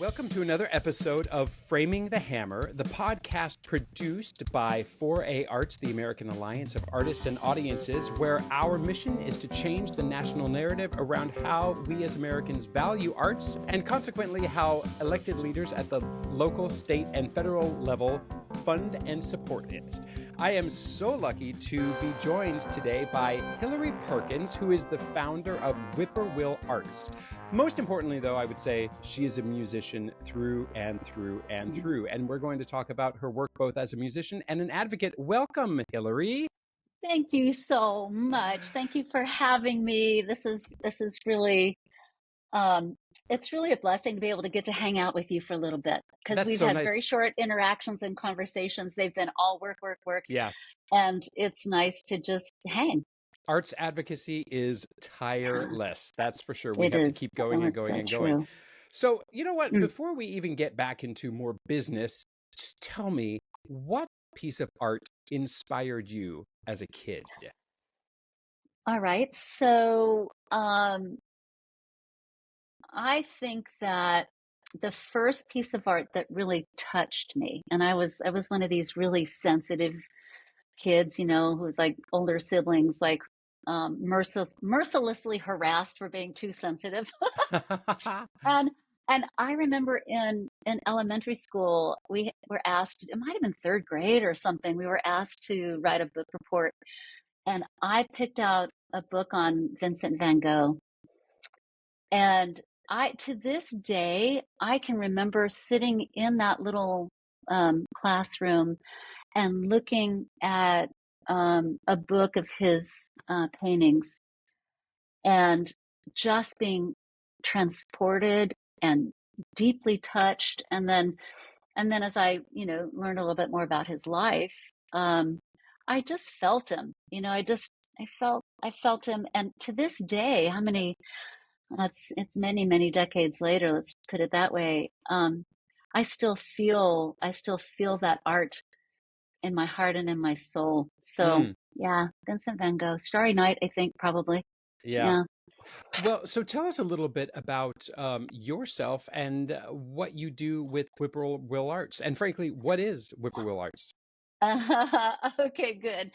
Welcome to another episode of Framing the Hammer, the podcast produced by 4A Arts, the American Alliance of Artists and Audiences, where our mission is to change the national narrative around how we as Americans value arts and consequently how elected leaders at the local, state, and federal level fund and support it. I am so lucky to be joined today by Hillary Perkins, who is the founder of Whippoorwill Arts. Most importantly, though, I would say she is a musician through and through and through. And we're going to talk about her work both as a musician and an advocate. Welcome, Hillary. Thank you so much. Thank you for having me. This is really it's really a blessing to be able to get to hang out with you for a little bit because we've had very short interactions and conversations. They've been all work. Yeah. And it's nice to just hang. Arts advocacy is tireless. That's for sure. We It have is. to keep going and going and going. True. So, you know what? Before we even get back into more business, just tell me, what piece of art inspired you as a kid? All right. So I think that the first piece of art that really touched me, and I was one of these really sensitive kids, you know, who's like older siblings, like mercilessly harassed for being too sensitive. And I remember in elementary school, we were asked, it might have been third grade or something, we were asked to write a book report. And I picked out a book on Vincent van Gogh. And to this day, I can remember sitting in that little classroom and looking at a book of his paintings and just being transported and deeply touched. And then as I, learned a little bit more about his life, I just felt him. I felt him. And to this day, it's many decades later, let's put it that way. I still feel that art in my heart and in my soul. So yeah, Vincent van Gogh, Starry Night, I think probably. Yeah. Well, so tell us a little bit about yourself and what you do with Whippoorwill Arts. And frankly, what is Whippoorwill Arts? Okay, good.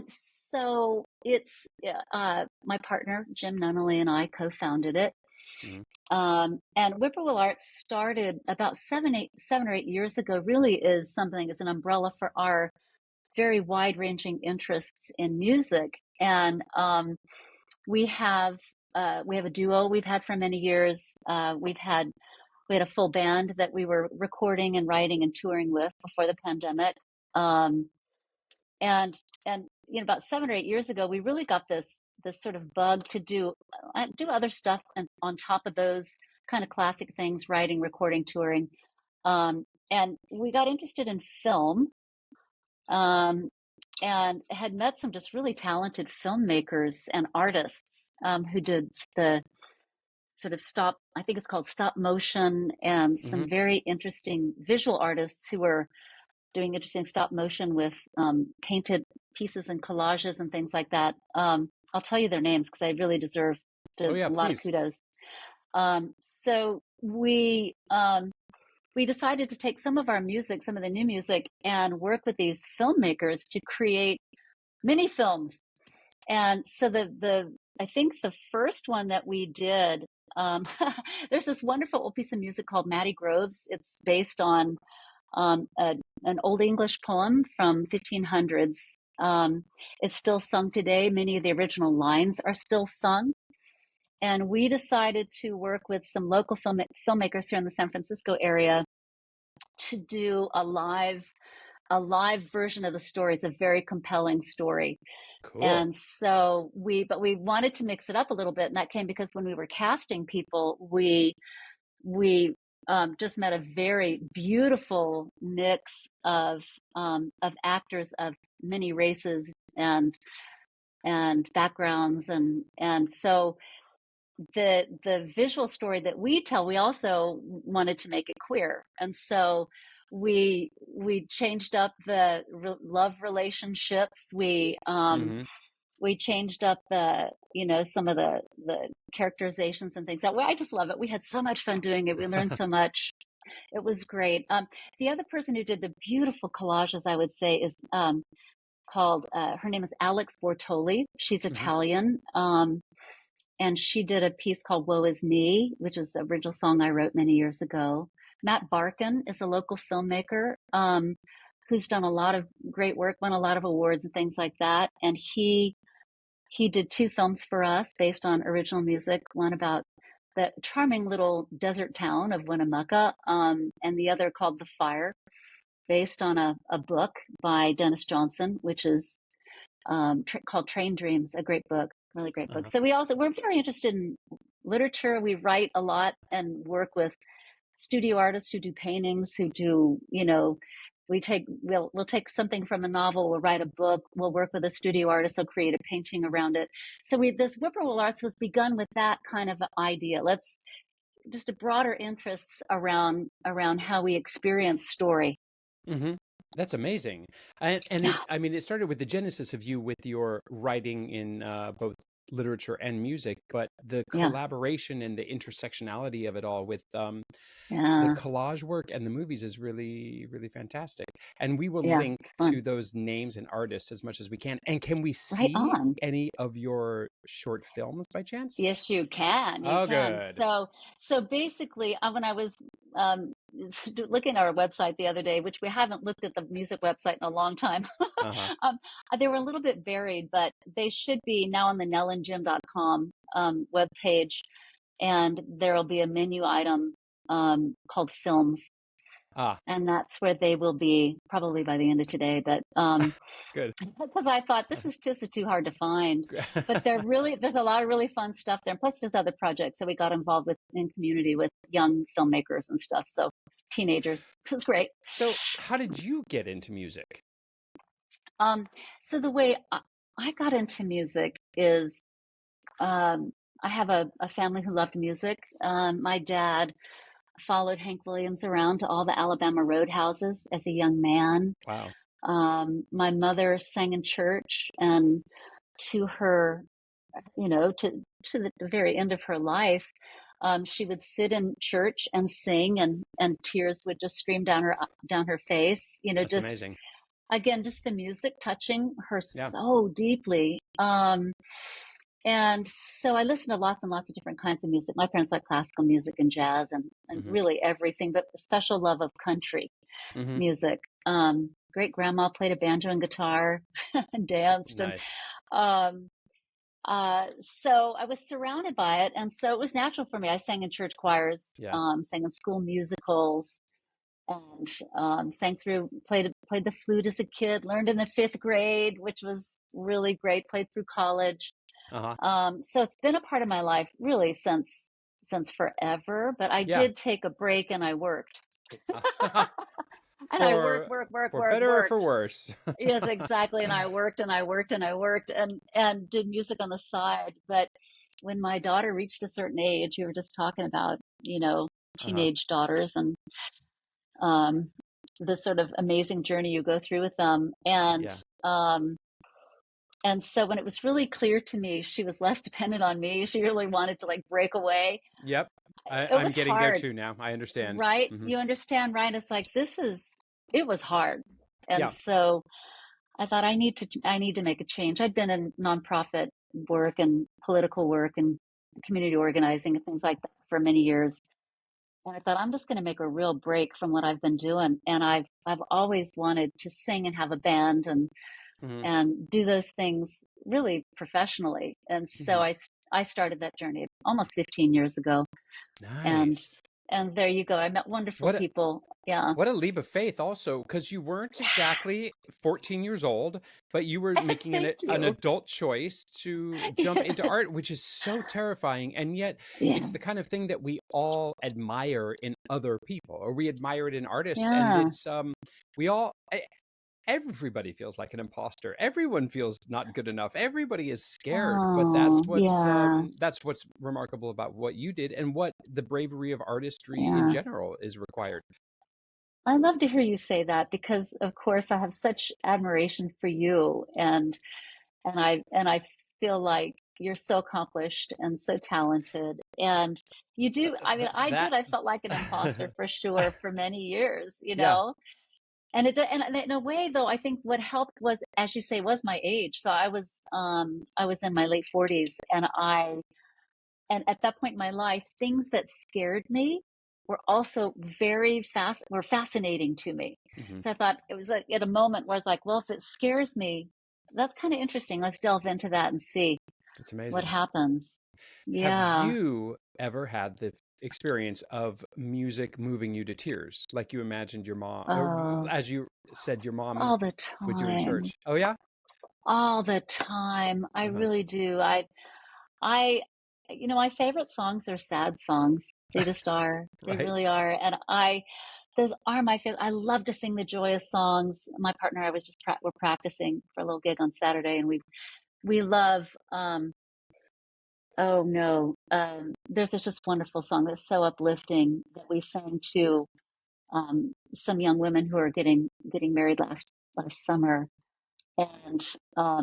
So it's my partner, Jim Nunnally, and I co-founded it. And Whippoorwill Arts started about 7 or 8 years ago, really is something, it's an umbrella for our very wide-ranging interests in music. And we have a duo we've had for many years. We had a full band that we were recording and writing and touring with before the pandemic. And about 7 or 8 years ago, we really got this sort of bug to do other stuff and on top of those kind of classic things, writing, recording, touring. And we got interested in film, and had met some just really talented filmmakers and artists who did the sort of I think it's called stop motion, and some very interesting visual artists who were doing interesting stop motion with painted pieces and collages and things like that. I'll tell you their names because I really deserve a lot of kudos. So we decided to take some of our music, some of the new music, and work with these filmmakers to create mini films. And so I think the first one that we did, there's this wonderful old piece of music called Mattie Groves. It's based on an Old English poem from 1500s. It's still sung today. Many of the original lines are still sung. And we decided to work with some local filmmakers here in the San Francisco area to do a live version of the story. It's a very compelling story. Cool. And so we wanted to mix it up a little bit. And that came because when we were casting people, we just met a very beautiful mix of actors of many races and backgrounds, and so the visual story that we tell, we also wanted to make it queer, and so we changed up the love relationships. We We changed up some of the characterizations and things. That way, I just love it. We had so much fun doing it. We learned so much. It was great. The other person who did the beautiful collages, I would say, is called, her name is Alex Bortoli. She's Hmm. Italian. And she did a piece called Woe Is Me, which is the original song I wrote many years ago. Matt Barkin is a local filmmaker who's done a lot of great work, won a lot of awards and things like that. And he did two films for us based on original music, one about the charming little desert town of Winnemucca, and the other called The Fire, based on a book by Dennis Johnson, which is called Train Dreams, a great book, really great book. Uh-huh. So we're very interested in literature. We write a lot and work with studio artists who do paintings, who do, we'll take something from a novel, we'll write a book, we'll work with a studio artist, they'll create a painting around it. So this Whippoorwill Arts was begun with that kind of idea. Let's just a broader interests around how we experience story. Hmm. That's amazing. And Yeah, I mean, it started with the genesis of you with your writing in both literature and music, but the yeah, collaboration and the intersectionality of it all with the yeah, collage work and the movies is really, really fantastic. And we will yeah. link It's to fun. those names and artists as much as we can. And can we Right see on. any of your short films by chance? Yes, you can. You Oh, can. good. So basically, when I was um, looking at our website the other day, which we haven't looked at the music website in a long time, Uh-huh. um, they were a little bit varied, but they should be now on the nellandjim.com webpage, and there'll be a menu item called films, Ah, and that's where they will be probably by the end of today. But good. because I thought this is just too hard to find. But there's a lot of really fun stuff there. And plus, there's other projects that we got involved with in community with young filmmakers and stuff. So teenagers, it was great. So, how did you get into music? Um, so the way I got into music is um, I have a family who loved music. My dad followed Hank Williams around to all the Alabama roadhouses as a young man. Wow. My mother sang in church, and to her, to the very end of her life, she would sit in church and sing, and tears would just stream down her face. That's Just amazing. again, just the music touching her Yeah. so deeply. And so I listened to lots and lots of different kinds of music. My parents like classical music and jazz and Hmm. really everything, but a special love of country Hmm. music. Great grandma played a banjo and guitar and danced, and Nice. um, so I was surrounded by it, and so it was natural for me. I sang in church choirs, Yeah. sang in school musicals, and played the flute as a kid. Learned in the fifth grade, which was really great. Played through college. Uh-huh. So it's been a part of my life really since forever. But I Yeah. did take a break and I worked, and I worked, For worked, worked, for worked, better or for worked. worse. Yes, exactly. And I worked and I worked and I worked and did music on the side. But when my daughter reached a certain age, we were just talking about, Uh-huh. teenage daughters and um, the sort of amazing journey you go through with them. Yeah. Um, and so when it was really clear to me she was less dependent on me, she really wanted to like break away. Yep. It I'm was getting there hard, too now. I understand. right? Hmm. You understand, right? It's like it was hard. And Yeah. so I thought I need to make a change. I'd been in nonprofit work and political work and community organizing and things like that for many years. And I thought I'm just going to make a real break from what I've been doing. And I've always wanted to sing and have a band Hmm. and do those things really professionally. And so Hmm. I started that journey almost 15 years ago. And Nice. and there you go. I met wonderful What a people. Yeah. what a leap of faith also, because you weren't exactly 14 years old, but you were making Thank an you. adult choice to jump into Yeah. art, which is so terrifying. And yet Yeah. it's the kind of thing that we all admire in other people, or we admire it in artists. And Yeah. it's we all everybody feels like an imposter. Everyone feels not good enough. Everybody is scared, but Oh, yeah. that's what's remarkable about what you did and what the bravery of artistry in Yeah. general is required. I love to hear you say that because, of course, I have such admiration for you. And and I feel like you're so accomplished and so talented. And you do, I mean, That, I felt like an imposter for sure for many years, yeah. And and in a way though, I think what helped was, as you say, was my age. So I was in my late 40s, and at that point in my life, things that scared me were also were fascinating to me. Hmm. So I thought it was like at a moment where I was like, well, if it scares me, that's kind of interesting. Let's delve into that and see It's what amazing. happens. Have Yeah. you ever had the experience of music moving you to tears, like you imagined your mom, or Oh, as you said, your mom all the would do in time. church? Oh yeah. All the time. I Uh-huh. really do. I, my favorite songs are sad songs. They just are. They Right. really are. And those are my favorite. I love to sing the joyous songs. My partner, I was just we're practicing for a little gig on Saturday, and we love. Oh no, there's this just wonderful song that's so uplifting that we sang to some young women who are getting married last summer, and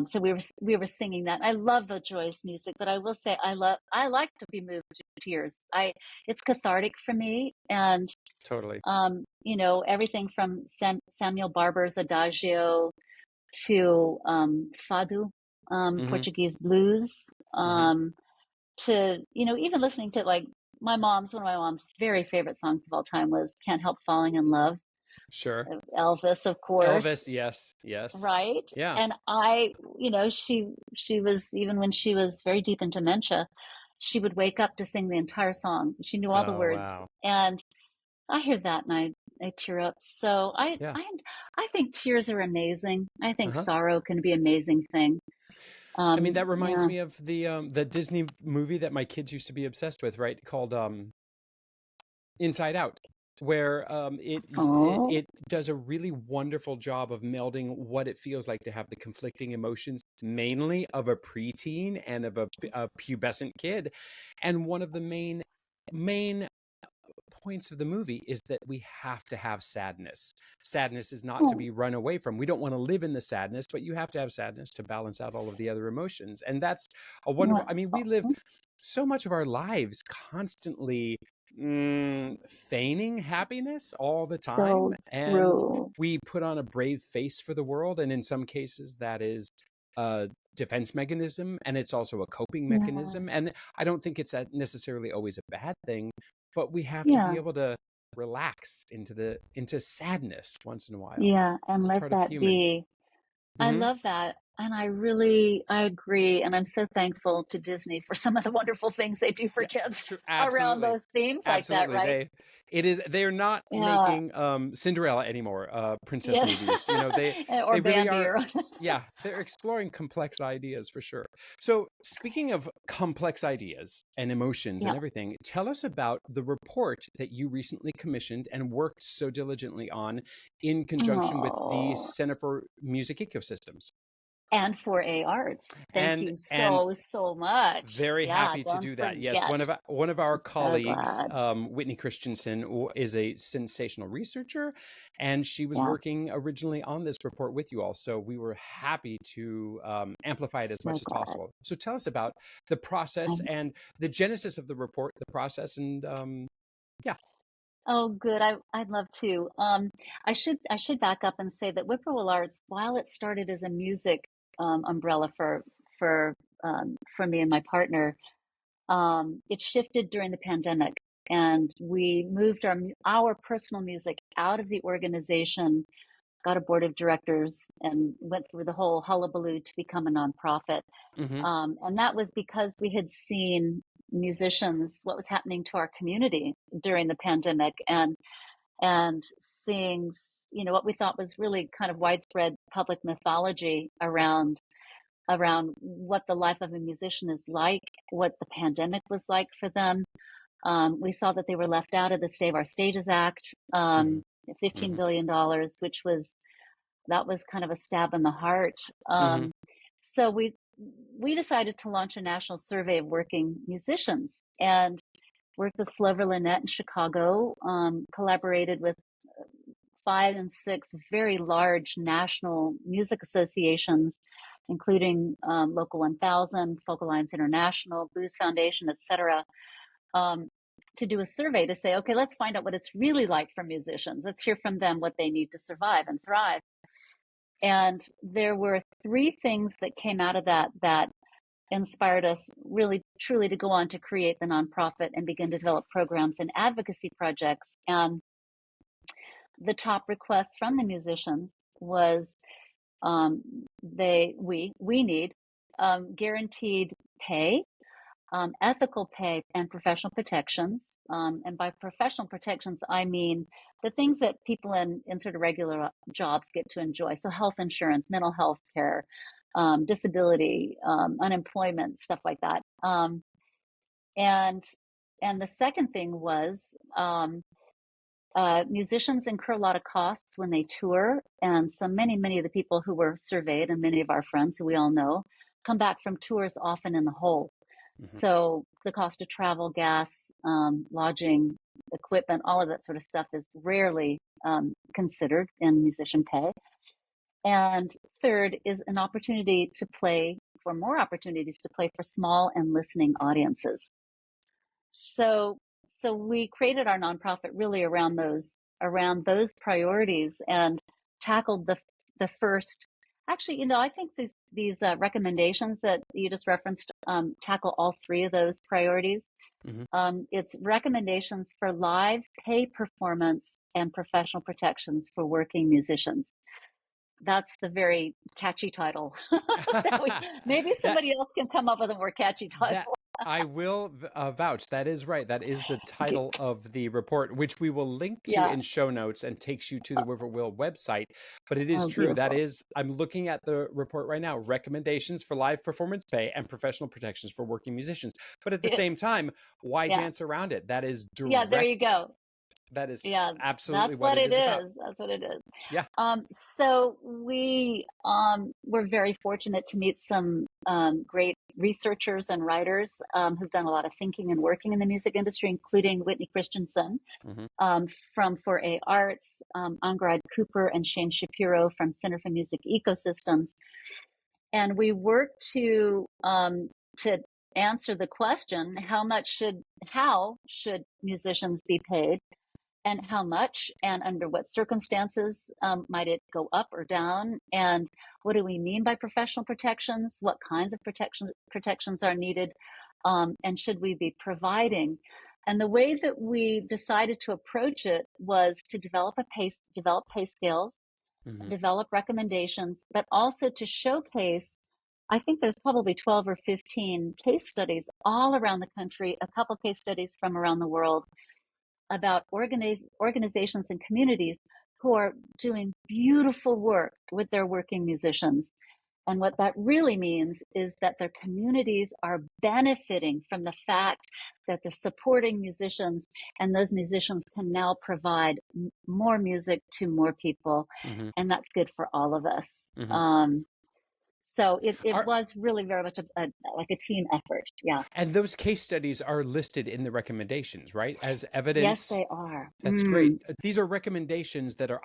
so we were singing that. I love the joyous music, but I will say I like to be moved to tears. I It's cathartic for me, and Totally. everything from Samuel Barber's Adagio to Fado, Hmm. Portuguese blues, Hmm. um, to even listening to like one of my mom's very favorite songs of all time was "Can't Help Falling in Love." Sure. Elvis, of course. Elvis, yes, yes. Right. Yeah. And she was, even when she was very deep in dementia, she would wake up to sing the entire song. She knew all the Oh words. wow. And I hear that and I tear up. So Yeah. I think tears are amazing. I think Uh-huh. sorrow can be an amazing thing. I mean, that reminds Yeah. me of the Disney movie that my kids used to be obsessed with, right? Called Inside Out, where Oh, it does a really wonderful job of melding what it feels like to have the conflicting emotions, mainly of a preteen and of a pubescent kid. And one of the main points of the movie is that we have to have sadness. Sadness is not to oh, be run away from. We don't want to live in the sadness, but you have to have sadness to balance out all of the other emotions. And that's a wonderful, what? I mean, we live so much of our lives constantly feigning happiness all the time. So And true. we put on a brave face for the world. And in some cases, that is a defense mechanism, and it's also a coping Yeah. mechanism. And I don't think it's necessarily always a bad thing, but we have to be Yeah. able to relax into sadness once in a while. Yeah. And It's let part of that human. be. I Hmm. love that. And I agree. And I'm so thankful to Disney for some of the wonderful things they do for Yeah, kids true. around Absolutely. those themes like that, Absolutely. right? They're not Yeah. making Cinderella anymore, princess Yeah. movies. Or They really Bambi are. or Yeah, they're exploring complex ideas for sure. So, speaking of complex ideas and emotions yeah. and everything, tell us about the report that you recently commissioned and worked so diligently on in conjunction with the Oh. Center for Music Ecosystems. And for A Arts. Thank And you and so, so much. very Yeah, happy to don't do that. Yes, forget. one of our So colleagues, glad. Whitney Christensen, is a sensational researcher, and she was Yeah. working originally on this report with you all. So we were happy to amplify it as much So as glad. possible. So tell us about the process I'm and the genesis of the report, the process, and yeah. Oh, good. I'd love to. I should back up and say that Whippoorwill Arts, while it started as a music umbrella for for me and my partner, it shifted during the pandemic, and we moved our personal music out of the organization, got a board of directors, and went through the whole hullabaloo to become a nonprofit. Hmm. And that was because we had seen musicians, what was happening to our community during the pandemic, and seeing what we thought was really kind of widespread public mythology around what the life of a musician is like, what the pandemic was like for them. We saw that they were left out of the Save Our Stages Act, Hmm. $15 Hmm. billion, which was that was kind of a stab in the heart. Hmm. So we decided to launch a national survey of working musicians and worked with Slover Lynette in Chicago, collaborated with 5 and 6 very large national music associations including Local 1000, Folk Alliance International, Blues Foundation, etc., um, to do a survey to say, okay, let's find out what it's really like for musicians. Let's hear from them what they need to survive and thrive. And there were three things that came out of that inspired us really truly to go on to create the nonprofit and begin to develop programs and advocacy projects. And the top request from the musicians was we need guaranteed pay, ethical pay, and professional protections. And by professional protections, I mean the things that people in sort of regular jobs get to enjoy. So health insurance, mental health care, disability, unemployment, stuff like that. And the second thing was musicians incur a lot of costs when they tour, and so many of the people who were surveyed, and many of our friends who we all know, come back from tours often in the hole. So the cost of travel, gas, lodging, equipment, all of that sort of stuff is rarely considered in musician pay. And third is an opportunity to play for more opportunities to play for small and listening audiences. So we created our nonprofit really around those priorities and tackled the first. Actually, I think these recommendations that you just referenced tackle all three of those priorities. It's recommendations for live pay performance and professional protections for working musicians. That's the very catchy title. Maybe somebody else can come up with a more catchy title. I will vouch. That is right. That is the title of the report, which we will link to in show notes and takes you to the Whippoorwill website. But it is true. Beautiful. That is, I'm looking at the report right now, recommendations for live performance pay and professional protections for working musicians. But at the same time, why dance around it? That is direct. Yeah, there you go. That is absolutely that's what it is. About. That's what it is. Yeah. So we were very fortunate to meet some great researchers and writers who've done a lot of thinking and working in the music industry, including Whitney Christensen from 4A Arts, Angarad Cooper and Shane Shapiro from Center for Music Ecosystems. And we worked to answer the question, how should musicians be paid? And how much and under what circumstances might it go up or down? And what do we mean by professional protections? What kinds of protections are needed? And should we be providing? And the way that we decided to approach it was to develop pay scales, develop recommendations, but also to showcase. I think there's probably 12 or 15 case studies all around the country, a couple case studies from around the world, about organizations and communities who are doing beautiful work with their working musicians. And what that really means is that their communities are benefiting from the fact that they're supporting musicians, and those musicians can now provide more music to more people. And that's good for all of us. So it was really very much like a team effort. Yeah. And those case studies are listed in the recommendations, right? As evidence. Yes, they are. That's great. These are recommendations that are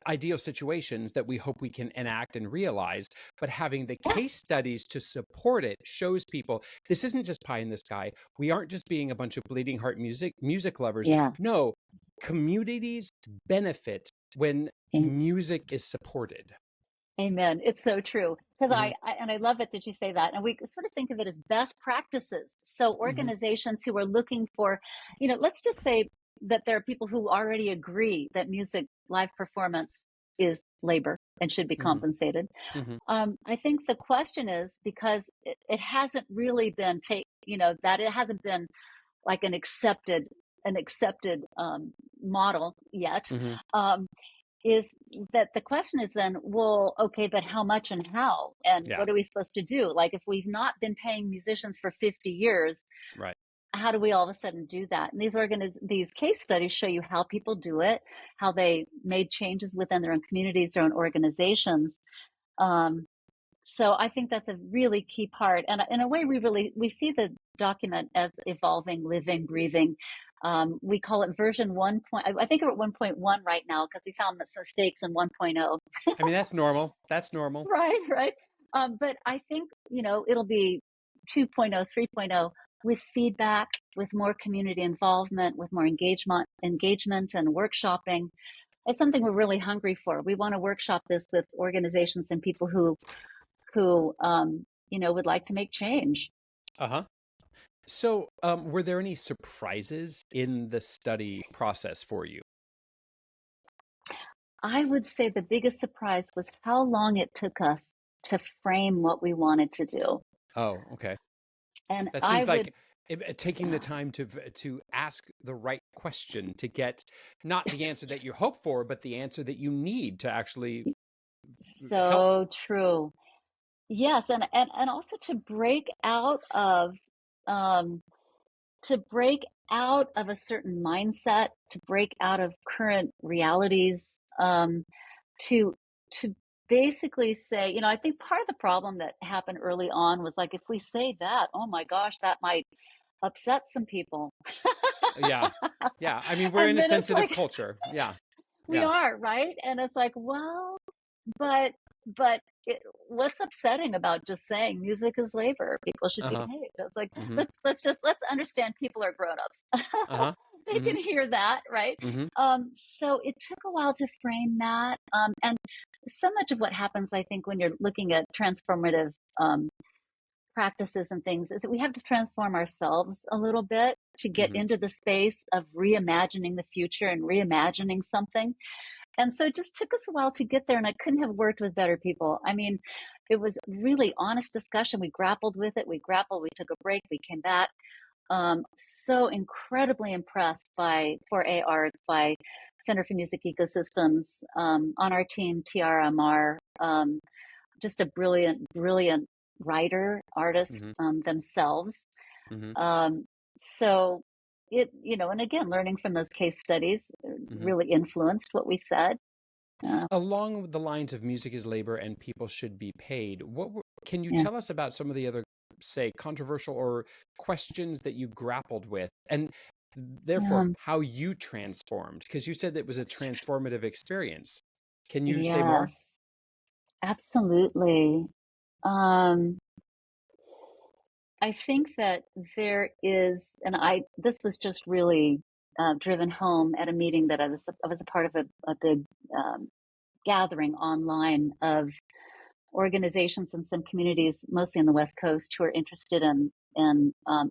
ideal situations that we hope we can enact and realize. But having the case studies to support it shows people this isn't just pie in the sky. We aren't just being a bunch of bleeding heart music lovers. Yeah. No, communities benefit when music is supported. Amen. It's so true. Because I love it that you say that. And we sort of think of it as best practices. So organizations who are looking for, let's just say that there are people who already agree that music live performance is labor and should be compensated. I think the question is, because it hasn't really been that it hasn't been like an accepted model yet. Is that the question is then, well, okay, but how much and how? And what are we supposed to do? Like, if we've not been paying musicians for 50 years, right? How do we all of a sudden do that? And these case studies show you how people do it, how they made changes within their own communities, their own organizations. So I think that's a really key part. And in a way, we see the document as evolving, living, breathing. We call it version 1. I think we're at 1.1 right now because we found some mistakes in 1.0. I mean, that's normal. That's normal. Right, right. But I think, it'll be 2.0, 3.0 with feedback, with more community involvement, with more engagement and workshopping. It's something we're really hungry for. We want to workshop this with organizations and people who would like to make change. Uh-huh. So, were there any surprises in the study process for you? I would say the biggest surprise was how long it took us to frame what we wanted to do. Oh, okay. And That I seems would, like taking the time to ask the right question to get not the answer that you hope for, but the answer that you need to actually help. so true. Yes, and also um, to break out of a certain mindset, to break out of current realities, to to basically say, I think part of the problem that happened early on was like if we say that, oh my gosh, that might upset some people. Yeah. Yeah. I mean, we're And in a then it's sensitive like culture. Yeah. we Yeah. are, right? And it's like, well, but but what's upsetting about just saying music is labor? People should be Uh-huh. paid. It's like Mm-hmm. let's understand people are grown-ups. Uh-huh. They Mm-hmm. can hear that, right? Mm-hmm. So it took a while to frame that, and so much of what happens, I think, when you're looking at transformative practices and things, is that we have to transform ourselves a little bit to get Mm-hmm. into the space of reimagining the future and reimagining something. And so it just took us a while to get there, and I couldn't have worked with better people. I mean, it was really honest discussion. We grappled with it. We took a break, we came back. So incredibly impressed by 4A Arts, by Center for Music Ecosystems, on our team, TRMR, just a brilliant, brilliant writer, artist Mm-hmm. themselves. Mm-hmm. Um, so and again, learning from those case studies Mm-hmm. really influenced what we said. Along the lines of music is labor and people should be paid, can you Yeah. tell us about some of the other, say, controversial or questions that you grappled with, and therefore Um, how you transformed? Because you said that it was a transformative experience. Can you say more? yes, absolutely. Um, I think that there is, and this was just really driven home at a meeting that I was a part of a big um, gathering online of organizations and some communities, mostly on the West Coast, who are interested in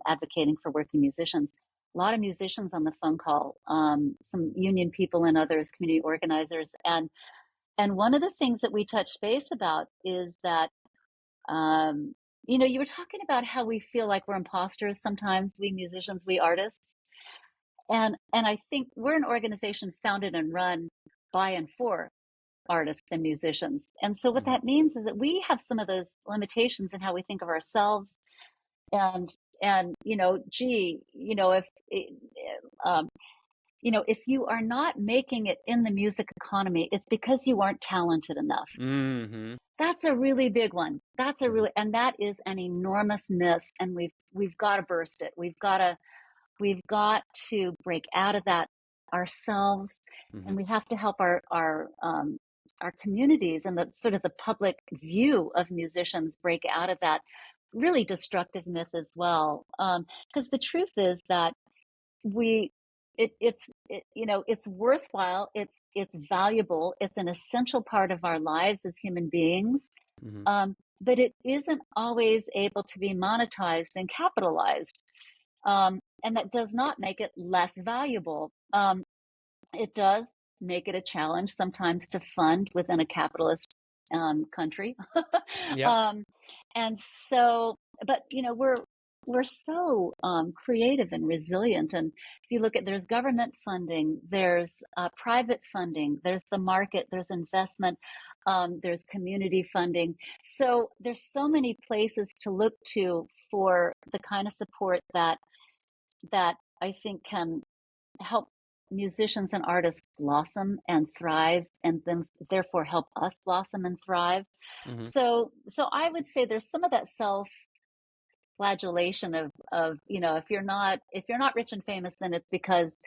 advocating for working musicians. A lot of musicians on the phone call, some union people and others, community organizers, and one of the things that we touched base about is that um, you were talking about how we feel like we're imposters sometimes, we musicians, we artists, and I think we're an organization founded and run by and for artists and musicians. And so what Mm-hmm. that means is that we have some of those limitations in how we think of ourselves. And gee, um, if you are not making it in the music economy, it's because you aren't talented enough. Mm-hmm. That's a really big one. Mm-hmm. And that is an enormous myth, and we've got to burst it. We've got to break out of that ourselves, Mm-hmm. and we have to help our communities and the sort of the public view of musicians break out of that really destructive myth as well. Because the truth is that we it's worthwhile, it's valuable, it's an essential part of our lives as human beings, Mm-hmm. but it isn't always able to be monetized and capitalized, and that does not make it less valuable. It does make it a challenge sometimes to fund within a capitalist country. Yep. um, and so, but we're so creative and resilient. And if you look at, there's government funding, there's private funding, there's the market, there's investment, there's community funding. So there's so many places to look to for the kind of support that I think can help musicians and artists blossom and thrive, and then therefore help us blossom and thrive. Mm-hmm. So I would say there's some of that self flagellation of, if you're not rich and famous, then it's because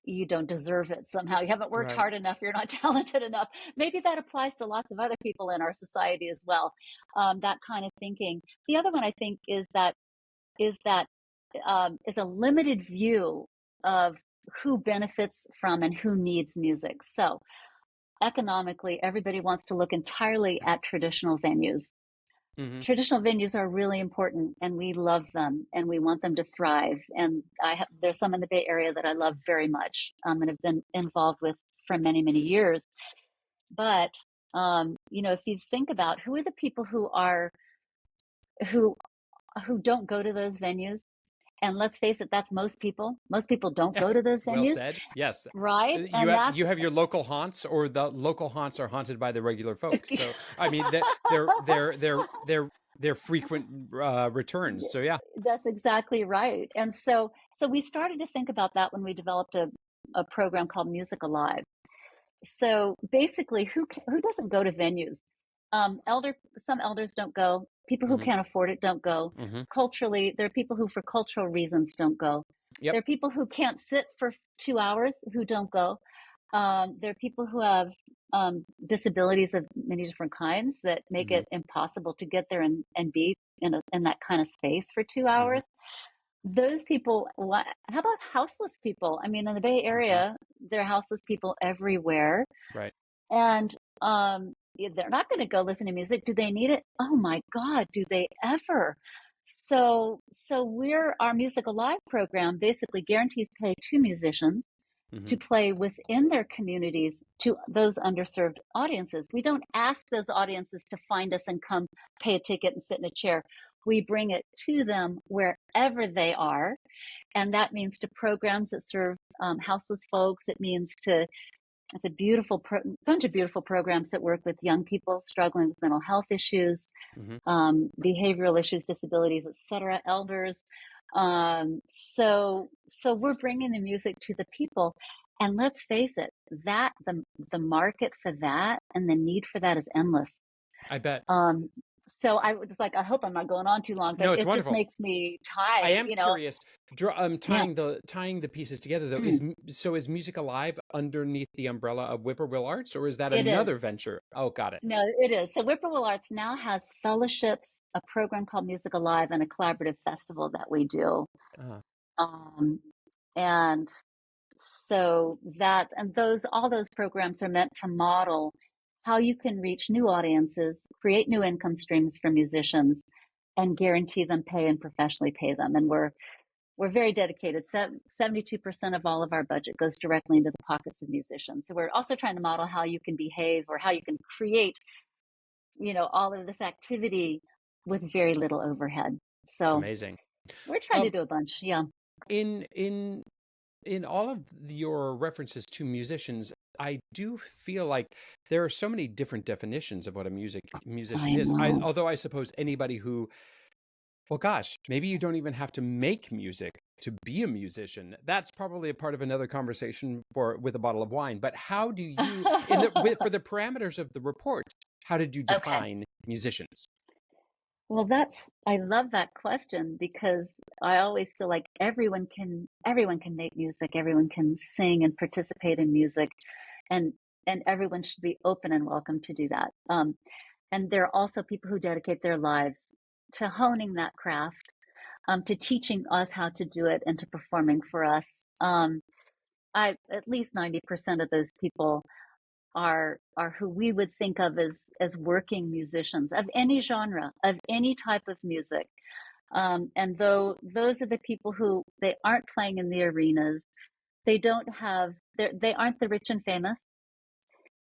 you don't deserve it somehow. You haven't worked Right. hard enough. You're not talented enough. Maybe that applies to lots of other people in our society as well. That kind of thinking. The other one I think is a limited view of who benefits from and who needs music. So economically, everybody wants to look entirely at traditional venues. Hmm. Traditional venues are really important, and we love them, and we want them to thrive. And there's some in the Bay Area that I love very much, and have been involved with for many, many years. But if you think about who are the people who who don't go to those venues, and let's face it, that's most people. Most people don't Yeah. go to those Well venues, said. Yes. right? You And have that's you have your local haunts, or the local haunts are haunted by the regular folks. So I mean, they're frequent returns. So yeah. that's exactly right. And so we started to think about that when we developed a program called Music Alive. So basically, who doesn't go to venues? Some elders don't go. People who Hmm. can't afford it don't go. Hmm. Culturally, there are people who, for cultural reasons, don't go. Yep. There are people who can't sit for 2 hours who don't go. There are people who have disabilities of many different kinds that make Hmm. it impossible to get there and be in that kind of space for two Hmm. hours. Those people, how about houseless people? I mean, in the Bay Hmm. Area, there are houseless people everywhere. Right. And they're not going to go listen to music. Do they need it? Oh my God, do they ever? So our Music Alive program basically guarantees pay to musicians Hmm. to play within their communities to those underserved audiences. We don't ask those audiences to find us and come pay a ticket and sit in a chair. We bring it to them wherever they are. And that means to programs that serve houseless folks. It means to it's a bunch of beautiful programs that work with young people struggling with mental health issues, Hmm. behavioral issues, disabilities, etc., elders. So we're bringing the music to the people, and let's face it, that the market for that and the need for that is endless. I bet. Um, so I was just like, I hope I'm not going on too long, but No, it's it just wonderful. makes me I tired, am curious. Yeah. Tying the pieces together though Mm, is Music Alive underneath the umbrella of Whippoorwill Arts, or is that it is. another venture? Oh, got it. No, it is. So Whippoorwill Arts now has fellowships, a program called Music Alive, and a collaborative festival that we do. Uh, Um, and so all those programs are meant to model how you can reach new audiences, create new income streams for musicians, and guarantee them pay and professionally pay them. And we're very dedicated. 72% of all of our budget goes directly into the pockets of musicians. So we're also trying to model how you can behave or how you can create all of this activity with very little overhead. it's So amazing. we're trying to Um, do a bunch. Yeah. in in in all of your references to musicians, I do feel like there are so many different definitions of what a musician I is. know. Although I suppose anybody who, well, gosh, maybe you don't even have to make music to be a musician. That's probably a part of another conversation with a bottle of wine. But how do you, for the parameters of the report, how did you Okay. define musicians? Well, I love that question because I always feel like everyone can make music, everyone can sing and participate in music, and and everyone should be open and welcome to do that. And there are also people who dedicate their lives to honing that craft, to teaching us how to do it, and to performing for us. I At least 90% of those people are who we would think of as working musicians of any genre, of any type of music. And though those are the people who they aren't playing in the arenas, they aren't the rich and famous,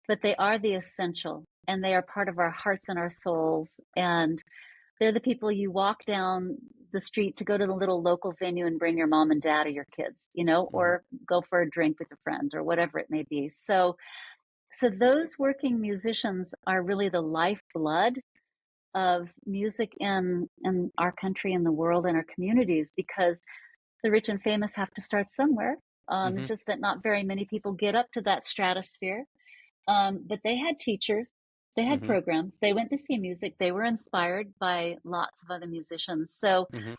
but they are the essential, and they are part of our hearts and our souls. And they're the people you walk down the street to go to the little local venue and bring your mom and dad or your kids, Hmm. or go for a drink with a friend or whatever it may be. So those working musicians are really the lifeblood of music in our country and the world and our communities, because the rich and famous have to start somewhere. Hmm. It's just that not very many people get up to that stratosphere. But they had teachers, They had Mm-hmm. programs. They went to see music. They were inspired by lots of other musicians. So Mm-hmm.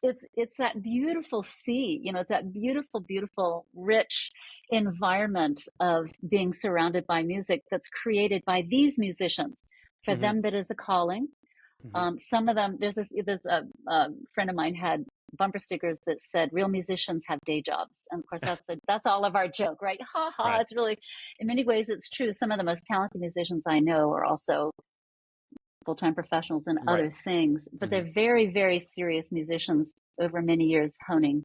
it's that beautiful sea, it's that beautiful, beautiful, rich environment of being surrounded by music that's created by these musicians. For Mm-hmm. them, that is a calling. Mm-hmm. Some of them, there's a friend of mine had bumper stickers that said real musicians have day jobs, and of course that's all of our joke, right? Ha ha. Right. It's really, in many ways it's true. Some of the most talented musicians I know are also full-time professionals in Right. other things, but Mm-hmm. they're very, very serious musicians over many years, honing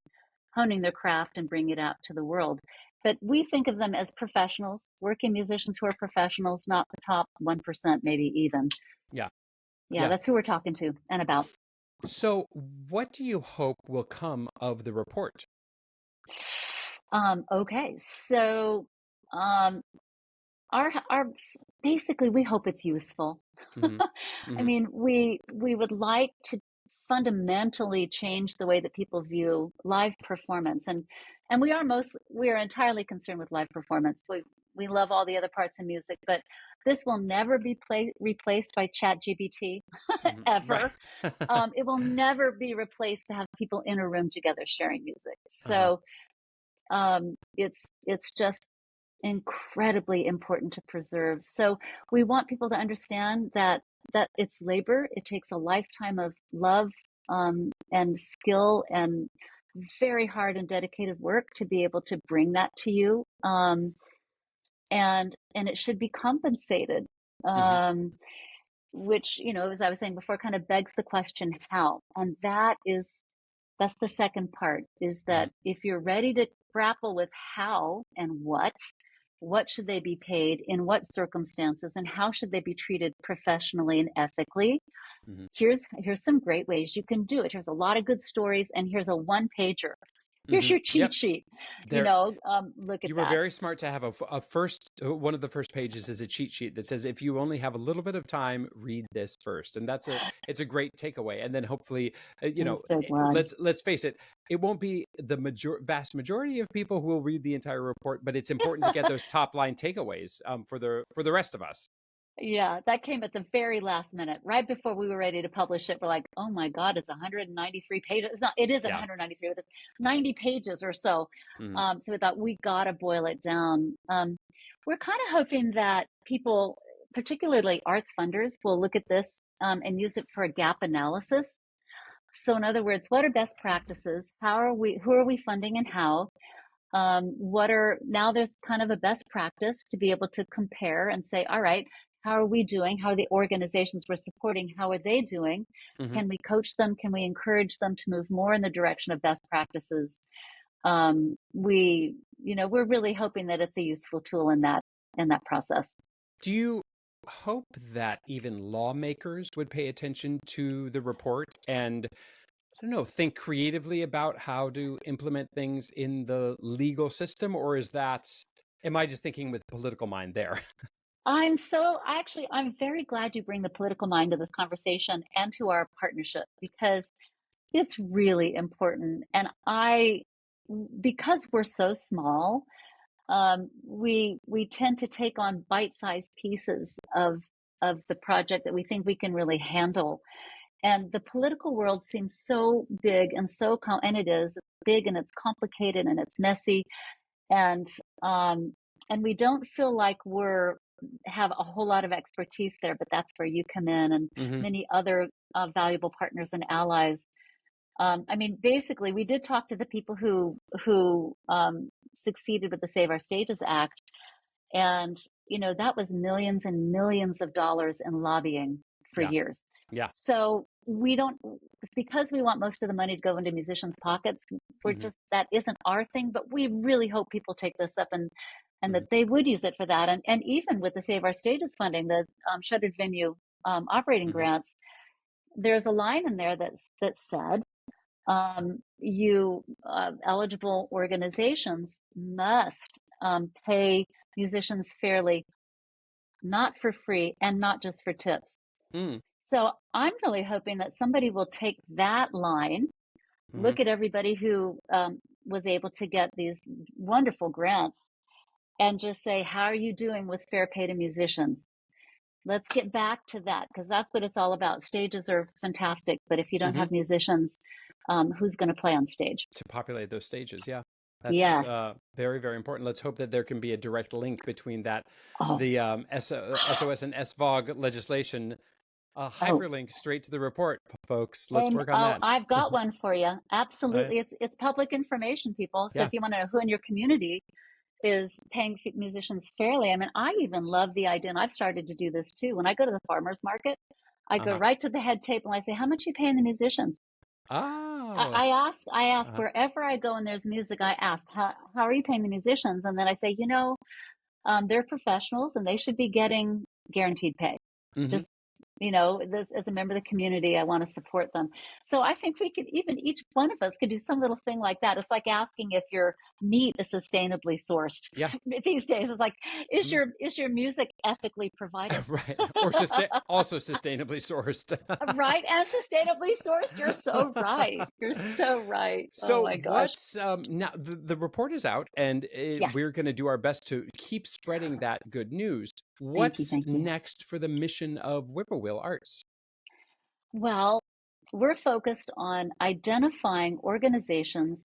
their craft and bringing it out to the world. But we think of them as professionals, working musicians who are professionals, not the top 1%, maybe even. Yeah. Yeah, Yeah. that's who we're talking to and about. So, what do you hope will come of the report? Okay, so um, our basically we hope it's useful. Mm-hmm. I Mm-hmm. mean, we would like to fundamentally change the way that people view live performance, and we are entirely concerned with live performance. We love all the other parts of music, but this will never be replaced by Chat GBT Mm-hmm. Right. ever. It will never be replaced to have people in a room together sharing music. Uh-huh. So it's just incredibly important to preserve. So we want people to understand that it's labor. It takes a lifetime of love and skill and very hard and dedicated work to be able to bring that to you. And it should be compensated. Mm-hmm. Which, as I was saying before, kind of begs the question, how? And that's the second part, is Mm-hmm. that if you're ready to grapple with how and what should they be paid, in what circumstances, and how should they be treated professionally and ethically, Mm-hmm. here's some great ways you can do it. Here's a lot of good stories, and here's a one pager. Here's Mm-hmm. your Yep. cheat sheet. There. Look at You were that. very smart to have a first, one of the first pages is a cheat sheet that says, if you only have a little bit of time, read this first. And it's a great takeaway. And then hopefully, I'm so glad. let's face it, it won't be the vast majority of people who will read the entire report, but it's important to get those top line takeaways for the rest of us. Yeah, that came at the very last minute, right before we were ready to publish it. We're like, oh my God, it's 193 pages. It isn't Yeah. 193, but it's 90 pages or so. Mm-hmm. So we thought we got to boil it down. We're kind of hoping that people, particularly arts funders, will look at this and use it for a gap analysis. So in other words, what are best practices? Who are we funding and how? Now there's kind of a best practice to be able to compare and say, all right, how are we doing? How are the organizations we're supporting? How are they doing? Mm-hmm. Can we coach them? Can we encourage them to move more in the direction of best practices? We're really hoping that it's a useful tool in that process. Do you hope that even lawmakers would pay attention to the report and, I don't know, think creatively about how to implement things in the legal system? Or am I just thinking with political mind there? I'm very glad you bring the political mind to this conversation and to our partnership, because it's really important. And because we're so small, we tend to take on bite-sized pieces of the project that we think we can really handle. And the political world seems so big and and it is big and it's complicated and it's messy, and um, and we don't feel like we're have a whole lot of expertise there. But that's where you come in, and Hmm. many other valuable partners and allies. I mean, basically, we did talk to the people who succeeded with the Save Our Stages Act, and that was millions and millions of dollars in lobbying for Yeah. years. Yeah. So we don't, because we want most of the money to go into musicians' pockets. Hmm. That isn't our thing. But we really hope people take this up, and Hmm. that they would use it for that. And even with the Save Our Stages funding, the shuttered venue operating Hmm. grants, there's a line in there that said, you eligible organizations must pay musicians fairly, not for free, and not just for tips. Hmm. So I'm really hoping that somebody will take that line, Hmm. look at everybody who was able to get these wonderful grants, and just say, how are you doing with fair pay to musicians? Let's get back to that because that's what it's all about. Stages are fantastic, but if you don't Hmm. have musicians, who's going to play on stage? To populate those stages, yeah. That's Yes. very, very important. Let's hope that there can be a direct link between that, Oh, the SOS and SVOG legislation, oh, hyperlink straight to the report, folks. Let's and work on that. I've got one for you. Uh, Absolutely, it's public information, people. So yeah. if you want to know who in your community is paying musicians fairly, I mean, I even love the idea, and I've started to do this too. When I go to the farmers market, I go Uh-huh. right to the head table and I say, "How much are you paying the musicians?" Oh. I ask Uh-huh. wherever I go and there's music, I ask, how are you paying the musicians? And then I say, they're professionals and they should be getting guaranteed pay. Hmm. Just, this, as a member of the community, I want to support them. So I think we could, even each one of us could do some little thing like that. It's like asking if your meat is sustainably sourced. Yeah. These days, it's like, is your music ethically provided? Right. Or also sustainably sourced. Right, and sustainably sourced. You're so right. You're so right. Oh So my gosh. what's now the report is out, and Yes. we're going to do our best to keep spreading that good news. Thank you. What's Thank you. next for the mission of Whippoorwill Arts? Well, we're focused on identifying organizations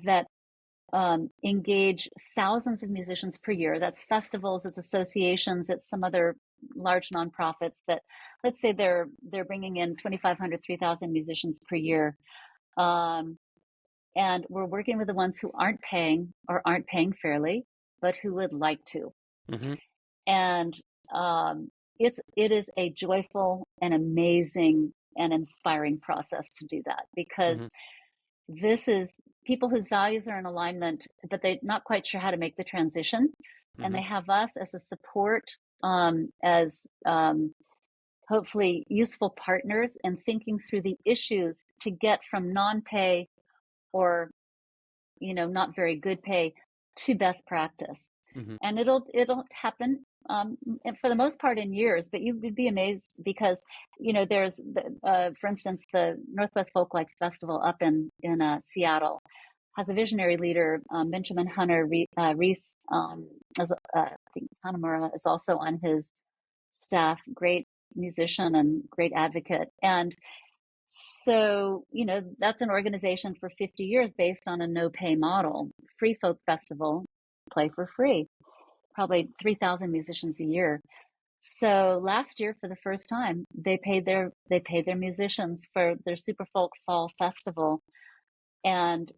that engage thousands of musicians per year. That's festivals, it's associations, it's some other large nonprofits that, let's say, they're bringing in 2,500, 3,000 musicians per year. Um, and we're working with the ones who aren't paying or aren't paying fairly, but who would like to. Hmm. And um, it is a joyful and amazing and inspiring process to do that because Hmm. this is people whose values are in alignment, but they're not quite sure how to make the transition. And Hmm. they have us as a support, as hopefully useful partners and thinking through the issues to get from non-pay or not very good pay to best practice. Hmm. And it'll happen, for the most part in years, but you would be amazed because there's for instance, the Northwest Folklife Festival up in Seattle has a visionary leader, Benjamin Hunter Reese, as I think Hanamura is also on his staff. Great musician and great advocate. And so, that's an organization for 50 years based on a no pay model. Free Folk Festival, play for free, probably 3,000 musicians a year. So last year, for the first time, they paid their musicians for their Super Folk Fall Festival, and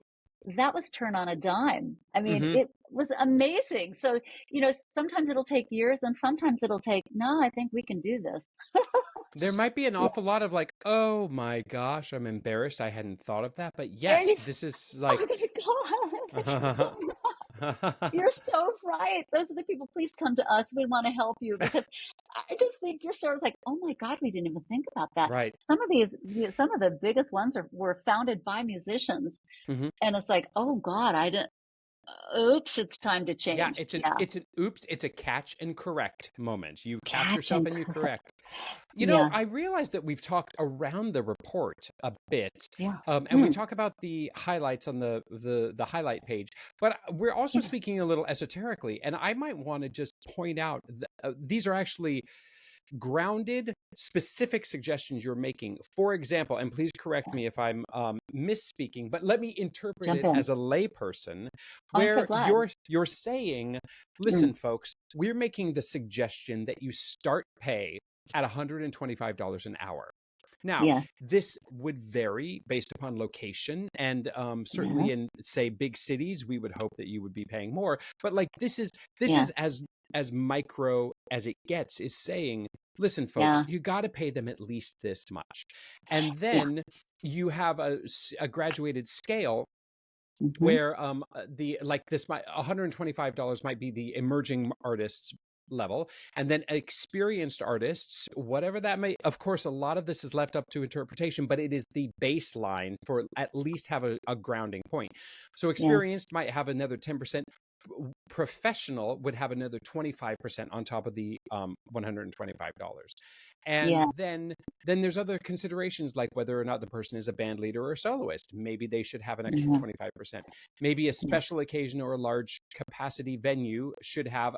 that was turn on a dime. I mean, Hmm. it was amazing. So, sometimes it'll take years, and sometimes it'll take, no, I think we can do this. There might be an Yeah. awful lot of like, oh my gosh, I'm embarrassed. I hadn't thought of that. But yes, And this is oh like, my God, you're so You're so right. Those are the people. Please come to us. We want to help you because I just think you're sort of like, oh my God, we didn't even think about that. right. Some of the biggest ones were founded by musicians, Hmm. and it's like, oh God, I didn't. Oops, it's time to Yeah, change. it's an Yeah, it's an oops, it's a catch and correct moment. You catch catch yourself and and you correct. correct. Yeah, I realize that we've talked around the report a bit, yeah, and we talk about the highlights on the highlight page, but we're also yeah, speaking a little esoterically, and I might want to just point out these are actually grounded, specific suggestions you're making. For example, and please correct yeah. me if I'm misspeaking, but let me interpret Jump it in. as a layperson, I'm so where glad. you're saying, Mm, listen, folks, we're making the suggestion that you start pay at $125 an hour. Now, yes. this would vary based upon location, and Yeah. certainly in, say, big cities, we would hope that you would be paying more. But like this is Yeah. as micro as it gets. Is saying, listen, folks, Yeah. you got to pay them at least this much, and Yeah. then you have a graduated scale Hmm. where the like this might $125 might be the emerging artists level, and then experienced artists, whatever that may, of course a lot of this is left up to interpretation, but it is the baseline for at least have a grounding point. So Yeah. experienced might have another 10%, professional would have another 25% on top of the $125. And Yeah. then there's other considerations like whether or not the person is a band leader or a soloist. Maybe they should have an extra Yeah. 25%. Maybe a Yeah. special occasion or a large capacity venue should have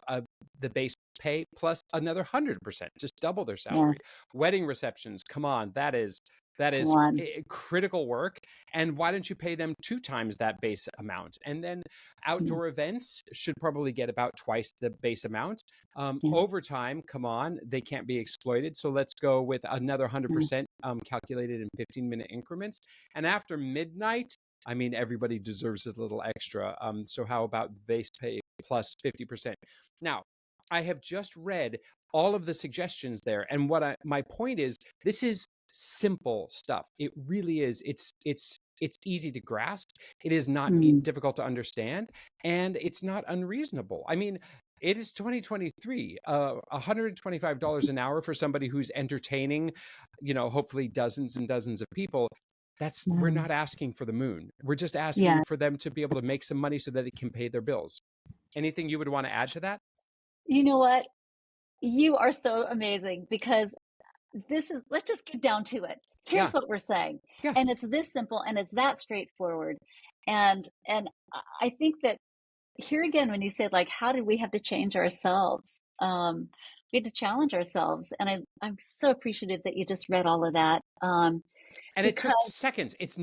the base pay plus another 100%, just double their Yes. salary. Wedding receptions, come on, that is One. critical work. And why don't you pay them 2 times that base amount? And then outdoor events should probably get about twice the base amount. Yeah. Overtime, come on, they can't be exploited. So let's go with another Yeah. 100% calculated in 15-minute increments. And after midnight, I mean, everybody deserves a little extra. So how about base pay plus 50%? Now, I have just read all of the suggestions there, and my point is, this is simple stuff. It really is. It's easy to grasp. It is not Mm. difficult to understand, and it's not unreasonable. I mean, it is 2023. $125 an hour for somebody who's entertaining, hopefully dozens and dozens of people. We're Yeah. not asking for the moon. We're just Yeah. asking for them to be able to make some money so that they can pay their bills. Anything you would want to add to that? You know what? You are so amazing because let's just get down to it. Here's Yeah. what we're saying. Yeah. And it's this simple and it's that straightforward. And I think that here again, when you said like, how did we have to change ourselves? We had to challenge ourselves. And I'm so appreciative that you just read all of that. And it took Because seconds. It's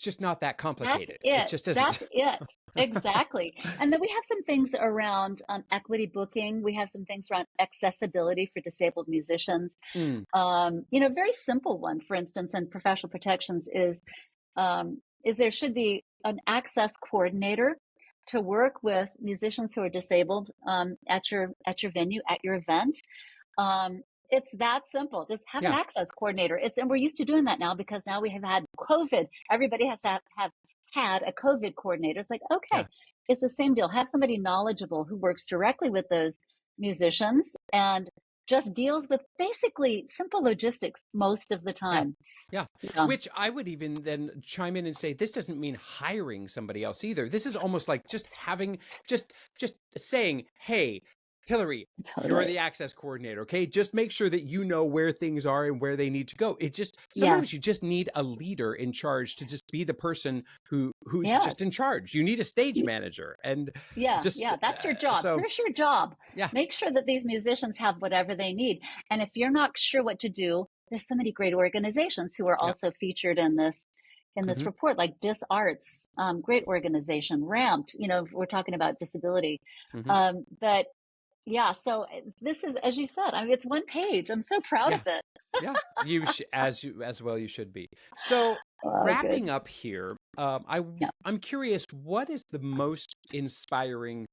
just not that that's complicated. It it. just That's isn't. it. Exactly. And then we have some things around equity booking. We have some things around accessibility for disabled musicians. Mm, Very simple one, for instance, in professional protections is there should be an access coordinator to work with musicians who are disabled at your venue, at your event. It's that simple. Just have an yeah. access coordinator. And we're used to doing that now because now we have had COVID. Everybody has to have had a COVID coordinator. It's like, Yeah. okay, it's the same deal. Have somebody knowledgeable who works directly with those musicians and just deals with basically simple logistics most of the Yeah. time. Yeah. Yeah. Which I would even then chime in and say, this doesn't mean hiring somebody else either. This is almost like just having, just saying, hey, Hillary, you're Totally. the access coordinator. Okay. Just make sure that you know where things are and where they need to go. Sometimes you Yes. just need a leader in charge to just be the person who's Yeah. just in charge. You need a stage manager. And Yeah, just, yeah, that's your job. so Here's your job. yeah. Make sure that these musicians have whatever they need. And if you're not sure what to do, there's so many great organizations who are Yeah. also featured in this Mhm. report, like DisArts, great organization, Ramped, we're talking about disability. Mhm. But yeah, so this is, as you said, I mean, it's one page. I'm so proud of Yeah. it. Yeah, as well you should be. So Oh, good. wrapping up here, Yeah. I'm curious, what is the most inspiring?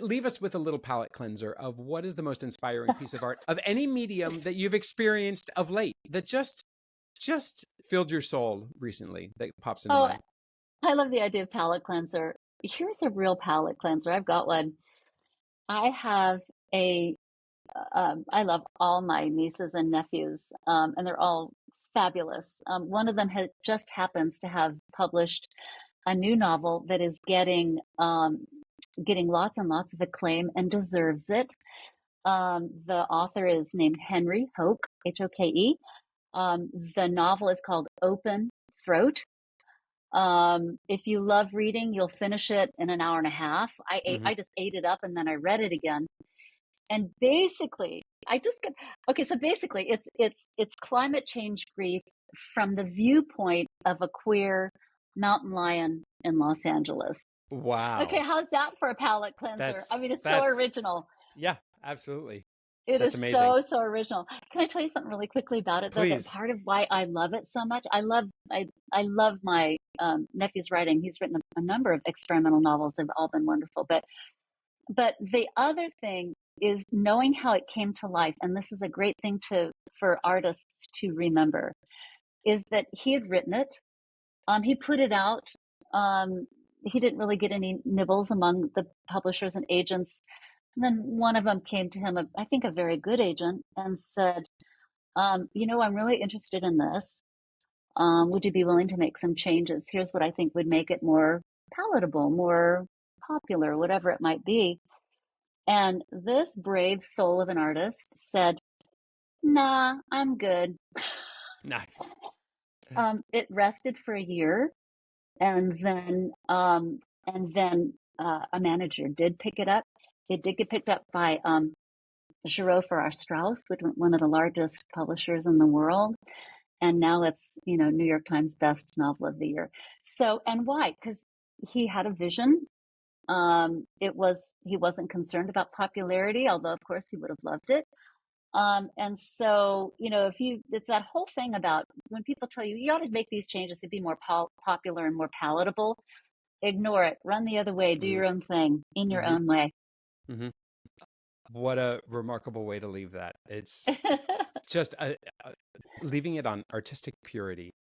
Leave us with a little palate cleanser of what is the most inspiring piece of art of any medium that you've experienced of late that just filled your soul recently that pops into Oh, mind. I love the idea of palette cleanser. Here's a real palette cleanser. I've got one. I have a I love all my nieces and nephews, and they're all fabulous. One of them just happens to have published a new novel that is getting lots and lots of acclaim and deserves it. The author is named Henry Hoke, Hoke. The novel is called Open Throat. If you love reading, you'll finish it in an hour and a half. Hmm. I just ate it up and then I read it again. And basically, I just get okay. So basically, it's climate change grief from the viewpoint of a queer mountain lion in Los Angeles. Okay, Wow, how's that for a palate cleanser? I that's mean, it's so that's original. yeah, absolutely, It that's is amazing. so original. Can I tell you something really quickly about it, though? That Please. part of why I love it so much. I love my nephew's writing. He's written a number of experimental novels. They've all been wonderful. But the other thing is knowing how it came to life, and this is a great thing for artists to remember, is that he had written it. He put it out. He didn't really get any nibbles among the publishers and agents. And then one of them came to him, I think a very good agent, and said, I'm really interested in this. Would you be willing to make some changes? Here's what I think would make it more palatable, more popular, whatever it might be. And this brave soul of an artist said, nah, I'm good. Nice. It rested for a year, and then a manager did pick it up. It did get picked up by Giraud for our Strauss, which was one of the largest publishers in the world. And now it's, New York Times best novel of the year. So, and why? Because he had a vision. He wasn't concerned about popularity, although of course he would have loved it. And so, it's that whole thing about when people tell you, you ought to make these changes to be more popular and more palatable, ignore it, run the other way, do your own thing in your own way. Mm-hmm. What a remarkable way to leave that. It's just leaving it on artistic purity.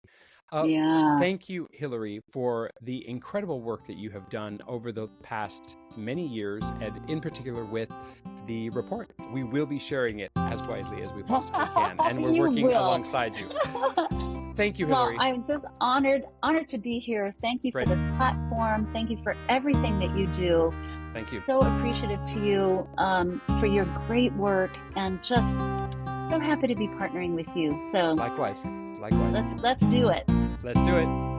Yeah. Thank you, Hillary, for the incredible work that you have done over the past many years, and in particular with the report. We will be sharing it as widely as we possibly can, and we're working alongside you. Thank you, Hillary. Well, I'm just honored to be here. Thank you for this platform. Thank you for everything that you do. Thank you. So appreciative to you for your great work, and just so happy to be partnering with you. So likewise. Let's do it. Let's do it.